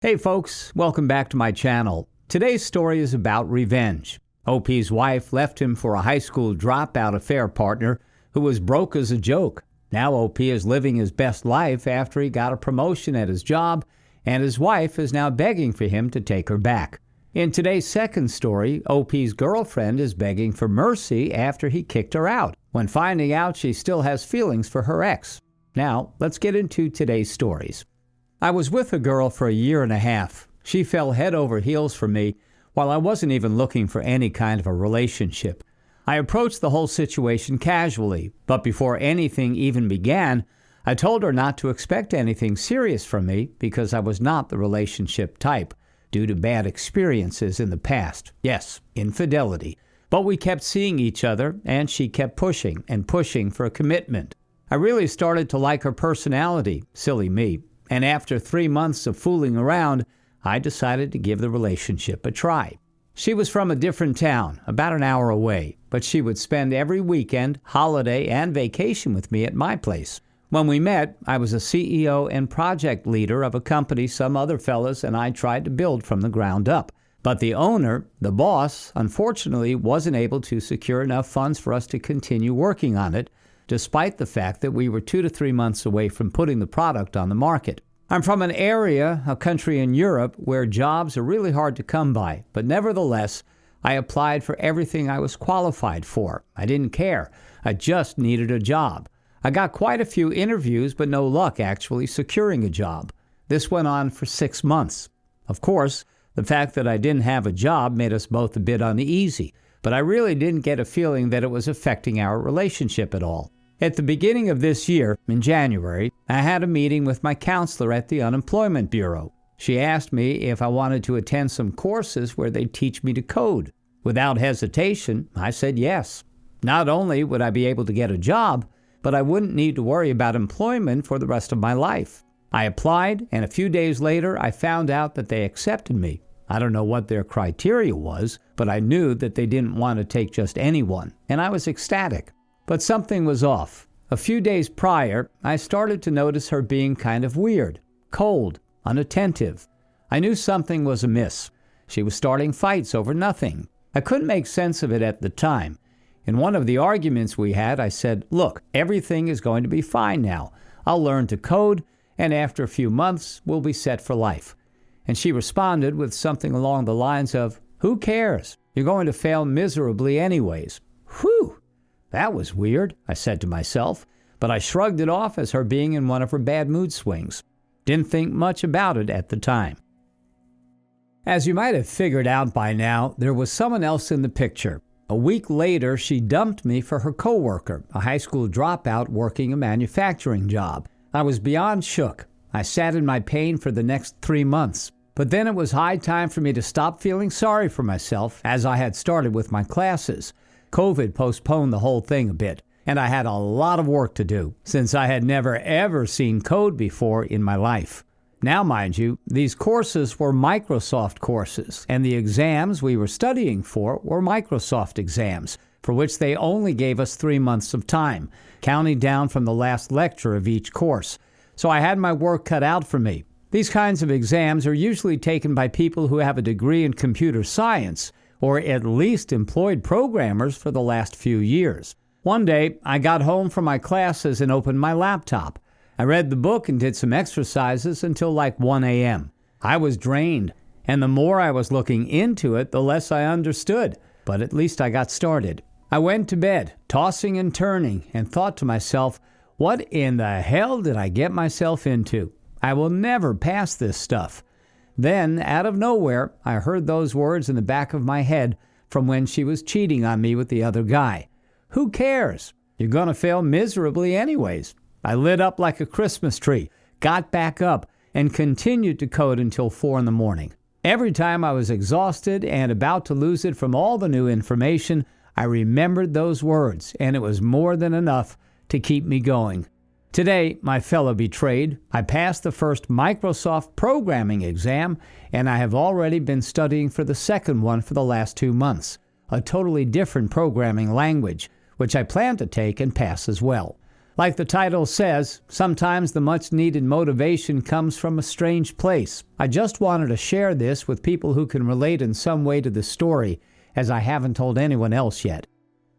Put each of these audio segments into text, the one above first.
Hey folks, welcome back to my channel. Today's story is about revenge. OP's wife left him for a high school dropout affair partner who was broke as a joke. Now OP is living his best life after he got a promotion at his job, and his wife is now begging for him to take her back. In today's second story, OP's girlfriend is begging for mercy after he kicked her out, when finding out she still has feelings for her ex. Now, let's get into today's stories. I was with a girl for a year and a half. She fell head over heels for me while I wasn't even looking for any kind of a relationship. I approached the whole situation casually, but before anything even began, I told her not to expect anything serious from me because I was not the relationship type due to bad experiences in the past. Yes, infidelity. But we kept seeing each other and she kept pushing and pushing for a commitment. I really started to like her personality, silly me. And after 3 months of fooling around, I decided to give the relationship a try. She was from a different town, about an hour away, but she would spend every weekend, holiday, and vacation with me at my place. When we met, I was a CEO and project leader of a company some other fellas and I tried to build from the ground up. But the owner, the boss, unfortunately wasn't able to secure enough funds for us to continue working on it, despite the fact that we were 2 to 3 months away from putting the product on the market. I'm from an area, a country in Europe, where jobs are really hard to come by, but nevertheless, I applied for everything I was qualified for. I didn't care. I just needed a job. I got quite a few interviews, but no luck actually securing a job. This went on for 6 months. Of course, the fact that I didn't have a job made us both a bit uneasy, but I really didn't get a feeling that it was affecting our relationship at all. At the beginning of this year, in January, I had a meeting with my counselor at the Unemployment Bureau. She asked me if I wanted to attend some courses where they'd teach me to code. Without hesitation, I said yes. Not only would I be able to get a job, but I wouldn't need to worry about employment for the rest of my life. I applied, and a few days later, I found out that they accepted me. I don't know what their criteria was, but I knew that they didn't want to take just anyone, and I was ecstatic. But something was off. A few days prior, I started to notice her being kind of weird, cold, unattentive. I knew something was amiss. She was starting fights over nothing. I couldn't make sense of it at the time. In one of the arguments we had, I said, "Look, everything is going to be fine now. I'll learn to code, and after a few months, we'll be set for life." And she responded with something along the lines of, "Who cares? You're going to fail miserably anyways." Whew! That was weird, I said to myself, but I shrugged it off as her being in one of her bad mood swings. Didn't think much about it at the time. As you might have figured out by now, there was someone else in the picture. A week later, she dumped me for her coworker, a high school dropout working a manufacturing job. I was beyond shook. I sat in my pain for the next 3 months. But then it was high time for me to stop feeling sorry for myself, as I had started with my classes. COVID postponed the whole thing a bit, and I had a lot of work to do, since I had never ever seen code before in my life. Now, mind you, these courses were Microsoft courses, and the exams we were studying for were Microsoft exams, for which they only gave us 3 months of time, counting down from the last lecture of each course. So I had my work cut out for me. These kinds of exams are usually taken by people who have a degree in computer science, or at least employed programmers for the last few years. One day, I got home from my classes and opened my laptop. I read the book and did some exercises until like 1 a.m. I was drained, and the more I was looking into it, the less I understood. But at least I got started. I went to bed, tossing and turning, and thought to myself, what in the hell did I get myself into? I will never pass this stuff. Then, out of nowhere, I heard those words in the back of my head from when she was cheating on me with the other guy. Who cares? You're going to fail miserably anyways. I lit up like a Christmas tree, got back up, and continued to code until 4 in the morning. Every time I was exhausted and about to lose it from all the new information, I remembered those words, and it was more than enough to keep me going. Today, my fellow betrayed, I passed the first Microsoft programming exam, and I have already been studying for the second one for the last 2 months, a totally different programming language, which I plan to take and pass as well. Like the title says, sometimes the much-needed motivation comes from a strange place. I just wanted to share this with people who can relate in some way to the story, as I haven't told anyone else yet.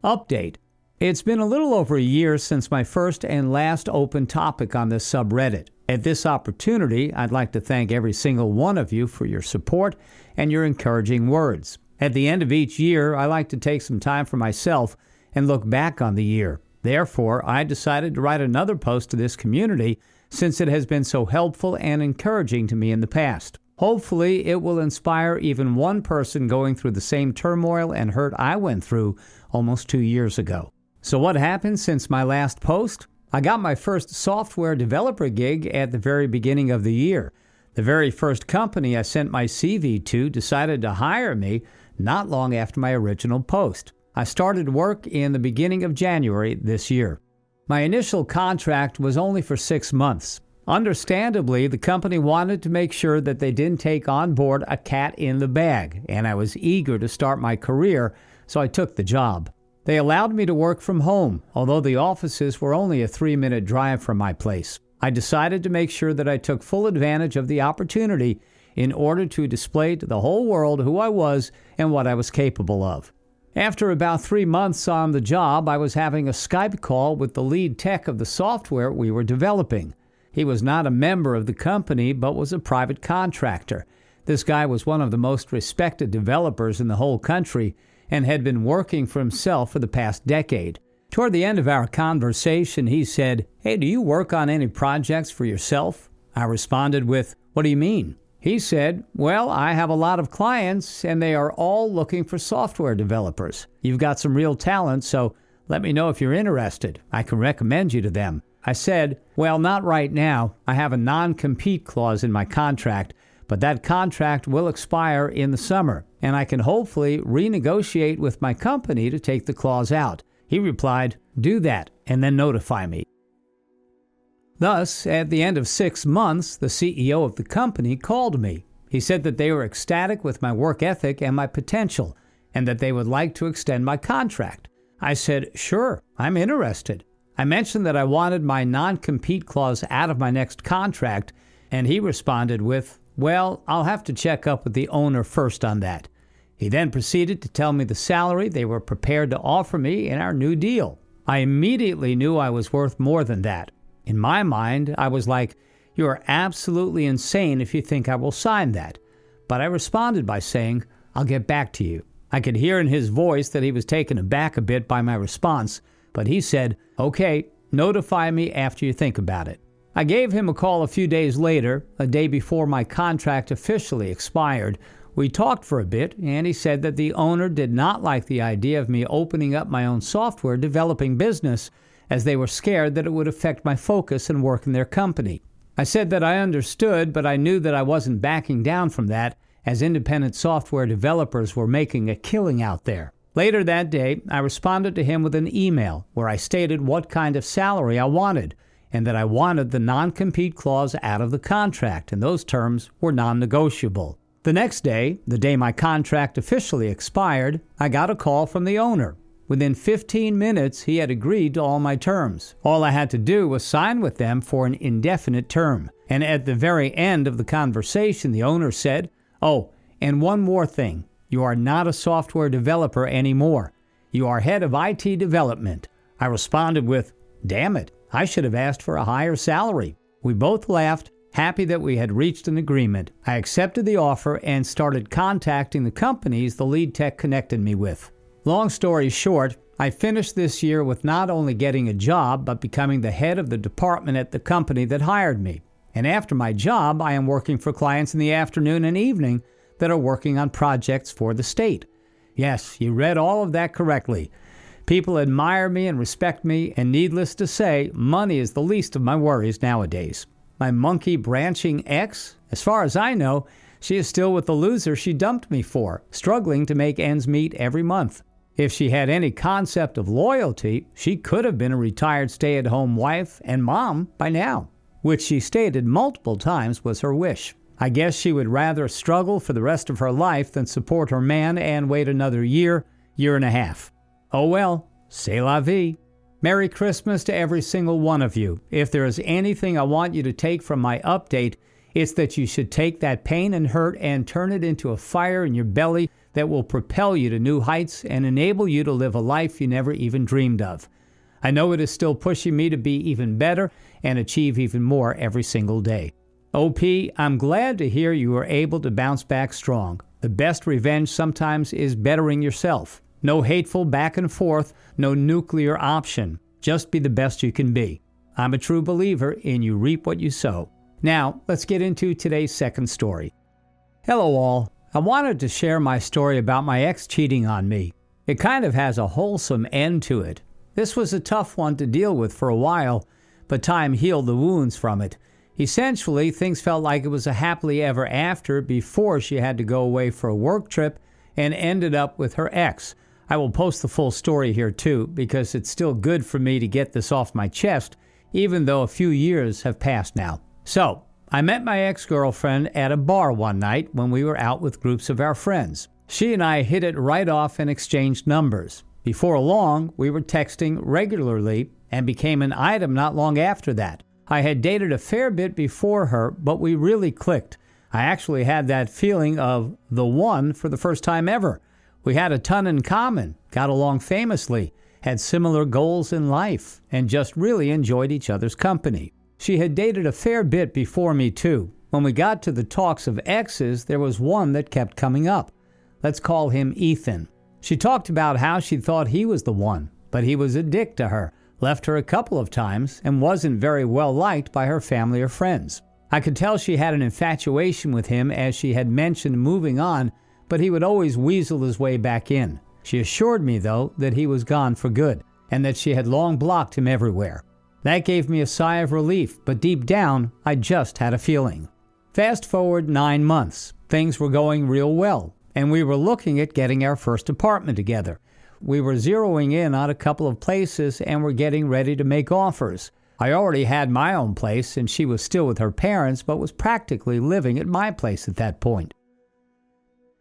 Update. It's been a little over a year since my first and last open topic on this subreddit. At this opportunity, I'd like to thank every single one of you for your support and your encouraging words. At the end of each year, I like to take some time for myself and look back on the year. Therefore, I decided to write another post to this community since it has been so helpful and encouraging to me in the past. Hopefully, it will inspire even one person going through the same turmoil and hurt I went through almost 2 years ago. So what happened since my last post? I got my first software developer gig at the very beginning of the year. The very first company I sent my CV to decided to hire me not long after my original post. I started work in the beginning of January this year. My initial contract was only for 6 months. Understandably, the company wanted to make sure that they didn't take on board a cat in the bag, and I was eager to start my career, so I took the job. They allowed me to work from home, although the offices were only a 3-minute drive from my place. I decided to make sure that I took full advantage of the opportunity in order to display to the whole world who I was and what I was capable of. After about 3 months on the job, I was having a Skype call with the lead tech of the software we were developing. He was not a member of the company, but was a private contractor. This guy was one of the most respected developers in the whole country and had been working for himself for the past decade. Toward the end of our conversation, he said, "Hey, do you work on any projects for yourself?" I responded with, "What do you mean?" He said, "Well, I have a lot of clients, and they are all looking for software developers. You've got some real talent, so let me know if you're interested. I can recommend you to them." I said, "Well, not right now. I have a non-compete clause in my contract, but that contract will expire in the summer, and I can hopefully renegotiate with my company to take the clause out." He replied, "Do that, and then notify me." Thus, at the end of 6 months, the CEO of the company called me. He said that they were ecstatic with my work ethic and my potential, and that they would like to extend my contract. I said, "Sure, I'm interested." I mentioned that I wanted my non-compete clause out of my next contract, and he responded with, "Well, I'll have to check up with the owner first on that." He then proceeded to tell me the salary they were prepared to offer me in our new deal. I immediately knew I was worth more than that. In my mind, I was like, "You are absolutely insane if you think I will sign that." But I responded by saying, "I'll get back to you." I could hear in his voice that he was taken aback a bit by my response, but he said, "Okay, notify me after you think about it." I gave him a call a few days later, a day before my contract officially expired. We talked for a bit, and he said that the owner did not like the idea of me opening up my own software developing business, as they were scared that it would affect my focus and work in their company. I said that I understood, but I knew that I wasn't backing down from that, as independent software developers were making a killing out there. Later that day, I responded to him with an email where I stated what kind of salary I wanted, and that I wanted the non-compete clause out of the contract, and those terms were non-negotiable. The next day, the day my contract officially expired, I got a call from the owner. Within 15 minutes, he had agreed to all my terms. All I had to do was sign with them for an indefinite term. And at the very end of the conversation, the owner said, "Oh, and one more thing. You are not a software developer anymore. You are head of IT development." I responded with, "Damn it, I should have asked for a higher salary." We both laughed, happy that we had reached an agreement. I accepted the offer and started contacting the companies the lead tech connected me with. Long story short, I finished this year with not only getting a job, but becoming the head of the department at the company that hired me. And after my job, I am working for clients in the afternoon and evening that are working on projects for the state. Yes, you read all of that correctly. People admire me and respect me, and needless to say, money is the least of my worries nowadays. My monkey branching ex, as far as I know, she is still with the loser she dumped me for, struggling to make ends meet every month. If she had any concept of loyalty, she could have been a retired stay-at-home wife and mom by now, which she stated multiple times was her wish. I guess she would rather struggle for the rest of her life than support her man and wait another year and a half. Oh well, c'est la vie. Merry Christmas to every single one of you. If there is anything I want you to take from my update, it's that you should take that pain and hurt and turn it into a fire in your belly that will propel you to new heights and enable you to live a life you never even dreamed of. I know it is still pushing me to be even better and achieve even more every single day. OP, I'm glad to hear you are able to bounce back strong. The best revenge sometimes is bettering yourself. No hateful back and forth, no nuclear option. Just be the best you can be. I'm a true believer in you reap what you sow. Now, let's get into today's second story. Hello all. I wanted to share my story about my ex cheating on me. It kind of has a wholesome end to it. This was a tough one to deal with for a while, but time healed the wounds from it. Essentially, things felt like it was a happily ever after before she had to go away for a work trip and ended up with her ex. I will post the full story here too, because it's still good for me to get this off my chest, even though a few years have passed now. So, I met my ex-girlfriend at a bar one night when we were out with groups of our friends. She and I hit it right off and exchanged numbers. Before long, we were texting regularly and became an item not long after that. I had dated a fair bit before her, but we really clicked. I actually had that feeling of the one for the first time ever. We had a ton in common, got along famously, had similar goals in life, and just really enjoyed each other's company. She had dated a fair bit before me too. When we got to the talks of exes, there was one that kept coming up. Let's call him Ethan. She talked about how she thought he was the one, but he was a dick to her, left her a couple of times, and wasn't very well liked by her family or friends. I could tell she had an infatuation with him, as she had mentioned moving on, but he would always weasel his way back in. She assured me, though, that he was gone for good, and that she had long blocked him everywhere. That gave me a sigh of relief, but deep down, I just had a feeling. Fast forward 9 months. Things were going real well, and we were looking at getting our first apartment together. We were zeroing in on a couple of places and were getting ready to make offers. I already had my own place, and she was still with her parents, but was practically living at my place at that point.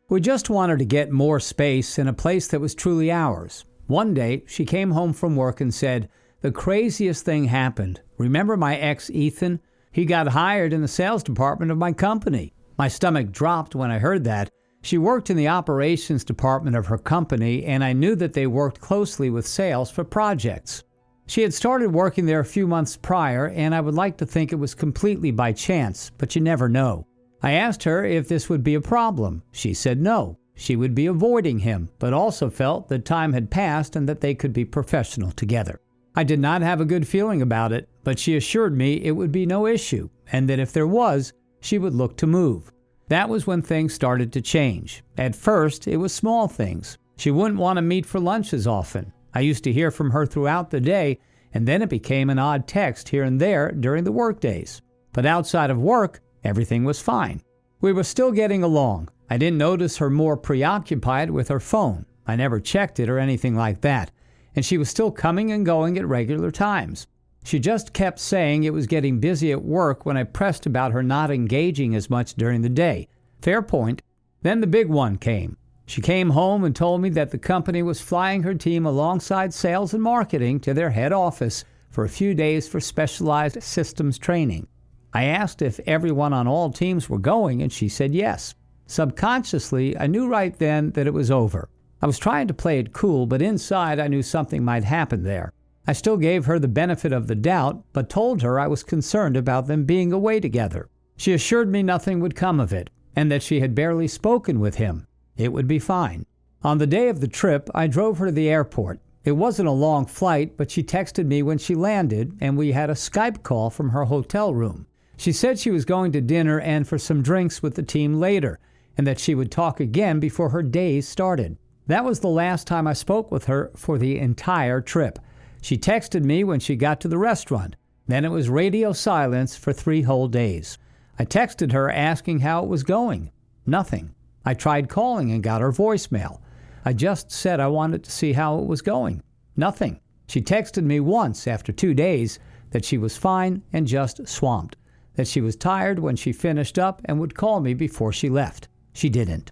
We just wanted to get more space in a place that was truly ours. One day, she came home from work and said, "The craziest thing happened. Remember my ex, Ethan? He got hired in the sales department of my company." My stomach dropped when I heard that. She worked in the operations department of her company, and I knew that they worked closely with sales for projects. She had started working there a few months prior, and I would like to think it was completely by chance, but you never know. I asked her if this would be a problem. She said no. She would be avoiding him, but also felt that time had passed and that they could be professional together. I did not have a good feeling about it, but she assured me it would be no issue, and that if there was, she would look to move. That was when things started to change. At first, it was small things. She wouldn't want to meet for lunch as often. I used to hear from her throughout the day, and then it became an odd text here and there during the work days. But outside of work, everything was fine. We were still getting along. I didn't notice her more preoccupied with her phone. I never checked it or anything like that. And she was still coming and going at regular times. She just kept saying it was getting busy at work when I pressed about her not engaging as much during the day. Fair point. Then the big one came. She came home and told me that the company was flying her team alongside sales and marketing to their head office for a few days for specialized systems training. I asked if everyone on all teams were going, and she said yes. Subconsciously, I knew right then that it was over. I was trying to play it cool, but inside I knew something might happen there. I still gave her the benefit of the doubt, but told her I was concerned about them being away together. She assured me nothing would come of it, and that she had barely spoken with him. It would be fine. On the day of the trip, I drove her to the airport. It wasn't a long flight, but she texted me when she landed, and we had a Skype call from her hotel room. She said she was going to dinner and for some drinks with the team later, and that she would talk again before her days started. That was the last time I spoke with her for the entire trip. She texted me when she got to the restaurant. Then it was radio silence for 3 whole days. I texted her asking how it was going. Nothing. I tried calling and got her voicemail. I just said I wanted to see how it was going. Nothing. She texted me once after 2 days that she was fine and just swamped, that she was tired when she finished up and would call me before she left. She didn't.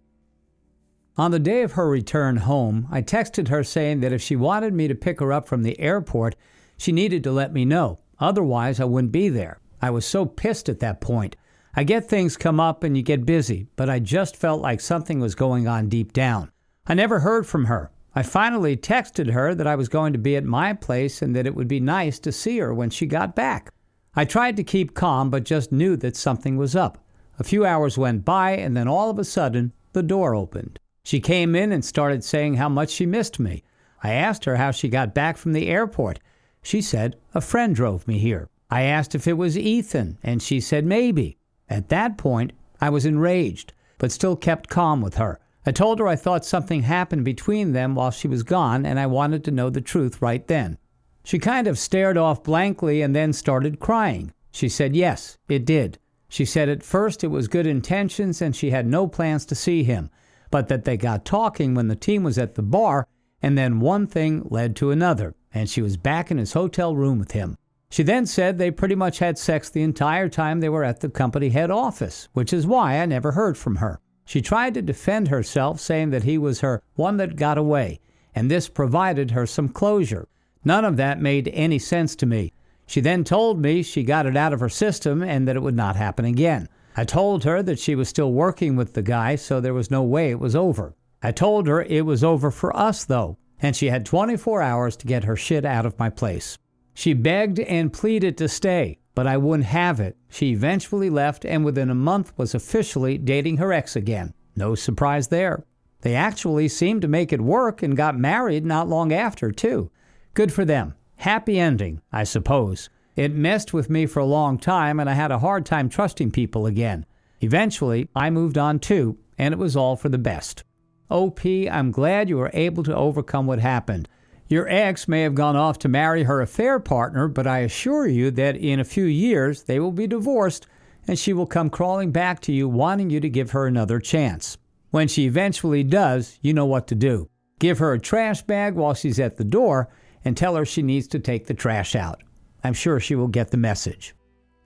On the day of her return home, I texted her saying that if she wanted me to pick her up from the airport, She needed to let me know. Otherwise, I wouldn't be there. I was so pissed at that point. I get things come up and you get busy, but I just felt like something was going on deep down. I never heard from her. I finally texted her that I was going to be at my place and that it would be nice to see her when she got back. I tried to keep calm, but just knew that something was up. A few hours went by, and then all of a sudden, the door opened. She came in and started saying how much she missed me. I asked her how she got back from the airport. She said, a friend drove me here. I asked if it was Ethan, and she said maybe. At that point, I was enraged, but still kept calm with her. I told her I thought something happened between them while she was gone, and I wanted to know the truth right then. She kind of stared off blankly and then started crying. She said yes, it did. She said at first it was good intentions and she had no plans to see him, but that they got talking when the team was at the bar, and then one thing led to another, and she was back in his hotel room with him. She then said they pretty much had sex the entire time they were at the company head office, which is why I never heard from her. She tried to defend herself, saying that he was her one that got away, and this provided her some closure. None of that made any sense to me. She then told me she got it out of her system and that it would not happen again. I told her that she was still working with the guy, so there was no way it was over. I told her it was over for us, though, and she had 24 hours to get her shit out of my place. She begged and pleaded to stay, but I wouldn't have it. She eventually left and within a month was officially dating her ex again. No surprise there. They actually seemed to make it work and got married not long after, too. Good for them. Happy ending, I suppose. It messed with me for a long time and I had a hard time trusting people again. Eventually, I moved on too, and it was all for the best. OP, I'm glad you were able to overcome what happened. Your ex may have gone off to marry her affair partner, but I assure you that in a few years they will be divorced and she will come crawling back to you wanting you to give her another chance. When she eventually does, you know what to do. Give her a trash bag while she's at the door and tell her she needs to take the trash out. I'm sure she will get the message.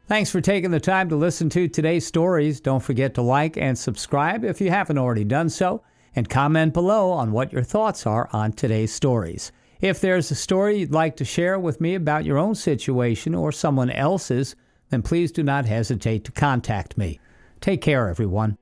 Thanks for taking the time to listen to today's stories. Don't forget to like and subscribe if you haven't already done so, and comment below on what your thoughts are on today's stories. If there's a story you'd like to share with me about your own situation or someone else's, then please do not hesitate to contact me. Take care, everyone.